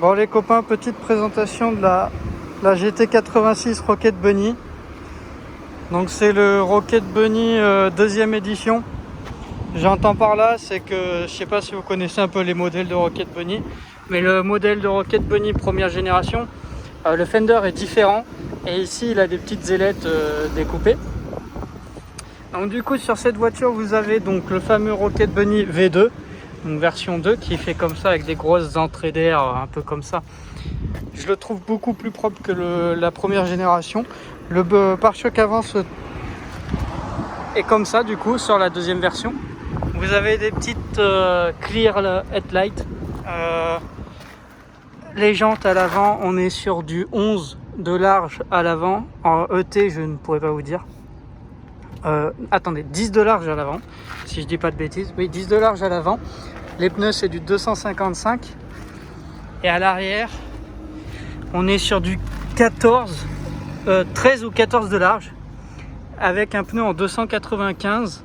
Bon les copains, petite présentation de la GT86 Rocket Bunny. Donc c'est le Rocket Bunny deuxième édition. J'entends par là, c'est que je sais pas si vous connaissez un peu les modèles de Rocket Bunny, mais le modèle de Rocket Bunny première génération, le fender est différent et ici il a des petites ailettes découpées. Donc du coup sur cette voiture vous avez donc le fameux Rocket Bunny V2, donc version 2 qui est fait comme ça avec des grosses entrées d'air un peu comme ça. Je le trouve beaucoup plus propre que la première génération. Le pare-choc avant est comme ça du coup sur la deuxième version. Vous avez des petites clear headlights. Les jantes à l'avant, on est sur du 11 de large à l'avant. En ET, je ne pourrais pas vous dire. Attendez, 10 de large à l'avant, si je dis pas de bêtises. Oui, 10 de large à l'avant. Les pneus, c'est du 255. Et à l'arrière, on est sur du 13 ou 14 de large, avec un pneu en 295.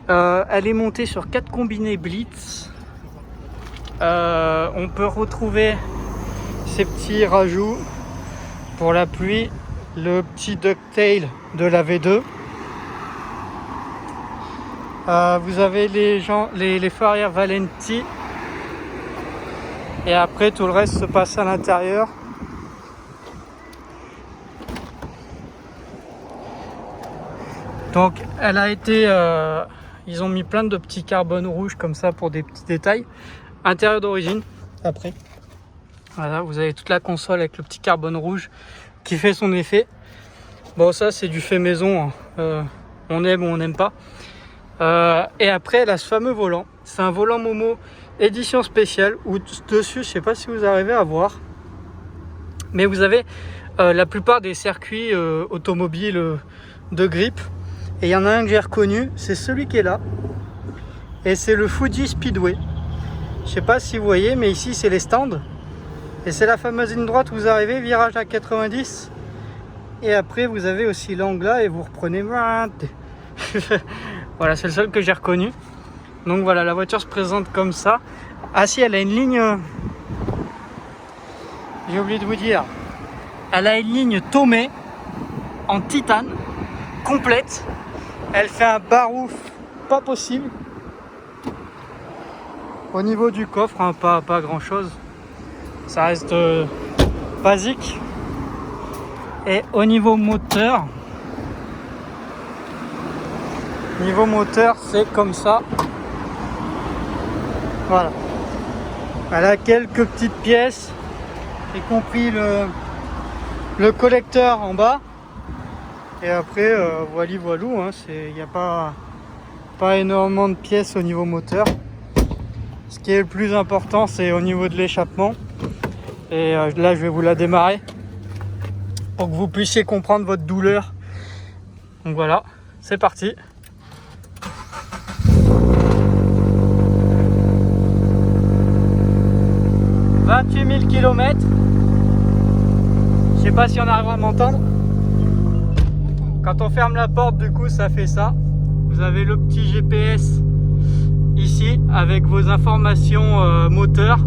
Elle est montée sur 4 combinés Blitz. On peut retrouver ces petits rajouts pour la pluie, le petit ducktail de la V2. Vous avez les phares arrière Valenti. Et après tout le reste se passe à l'intérieur. Donc elle a été ils ont mis plein de petits carbone rouges comme ça pour des petits détails. Intérieur d'origine après. Voilà, vous avez toute la console avec le petit carbone rouge qui fait son effet. Bon, ça c'est du fait maison, hein. On aime ou on n'aime pas. Et après elle a ce fameux volant. C'est un volant Momo édition spéciale où dessus, je sais pas si vous arrivez à voir, mais vous avez la plupart des circuits automobiles de grip. Et il y en a un que j'ai reconnu, c'est celui qui est là. Et c'est le Fuji Speedway. Je sais pas si vous voyez, mais ici c'est les stands. Et c'est la fameuse ligne droite où vous arrivez, virage à 90. Et après vous avez aussi l'angle là et vous reprenez. Voilà, c'est le seul que j'ai reconnu. Donc voilà, la voiture se présente comme ça. Ah si, elle a une ligne... J'ai oublié de vous dire. Elle a une ligne Tomei en titane, complète. Elle fait un barouf pas possible. Au niveau du coffre, hein, pas grand chose. Ça reste basique. Et au niveau moteur, c'est comme ça. Voilà. Elle a quelques petites pièces, y compris le collecteur en bas. Et après, voilou, hein, il n'y a pas énormément de pièces au niveau moteur. Ce qui est le plus important, c'est au niveau de l'échappement. Et là, je vais vous la démarrer pour que vous puissiez comprendre votre douleur. Donc voilà, c'est parti. « 28 000 km. Je sais pas si on arrivera à m'entendre. Quand on ferme la porte, du coup, ça fait ça. Vous avez le petit GPS ici avec vos informations moteur,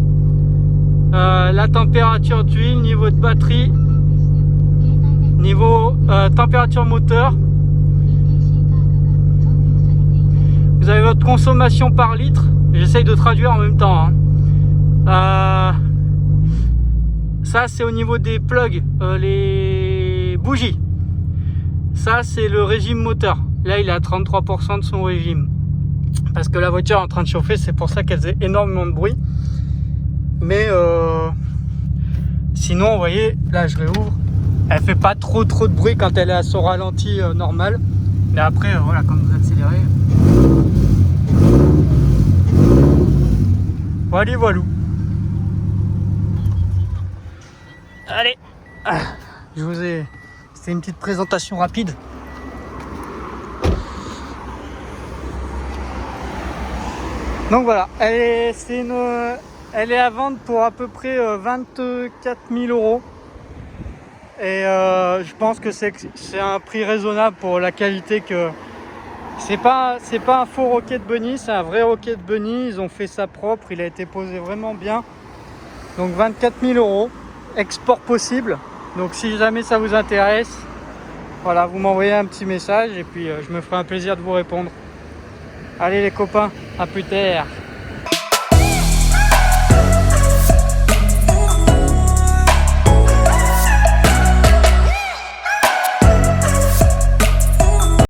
la température d'huile, niveau de batterie, niveau température moteur. Vous avez votre consommation par litre. J'essaye de traduire en même temps, hein. Ça, c'est au niveau des plugs, les bougies. Ça, c'est le régime moteur. Là, il est à 33% de son régime. Parce que la voiture est en train de chauffer, c'est pour ça qu'elle faisait énormément de bruit. Mais sinon, vous voyez, là, je réouvre. Elle fait pas trop de bruit quand elle est à son ralenti normal. Mais après, voilà, quand vous accélérez. Voilou. Allez, c'était une petite présentation rapide. Donc voilà, elle est à vendre pour à peu près 24 000 €. Et je pense que c'est un prix raisonnable pour la qualité que... C'est pas un faux Rocket Bunny, c'est un vrai Rocket Bunny. Ils ont fait ça propre, il a été posé vraiment bien. Donc 24 000 €, export possible. Donc si jamais ça vous intéresse, voilà, vous m'envoyez un petit message et puis je me ferai un plaisir de vous répondre. Allez les copains, à plus tard.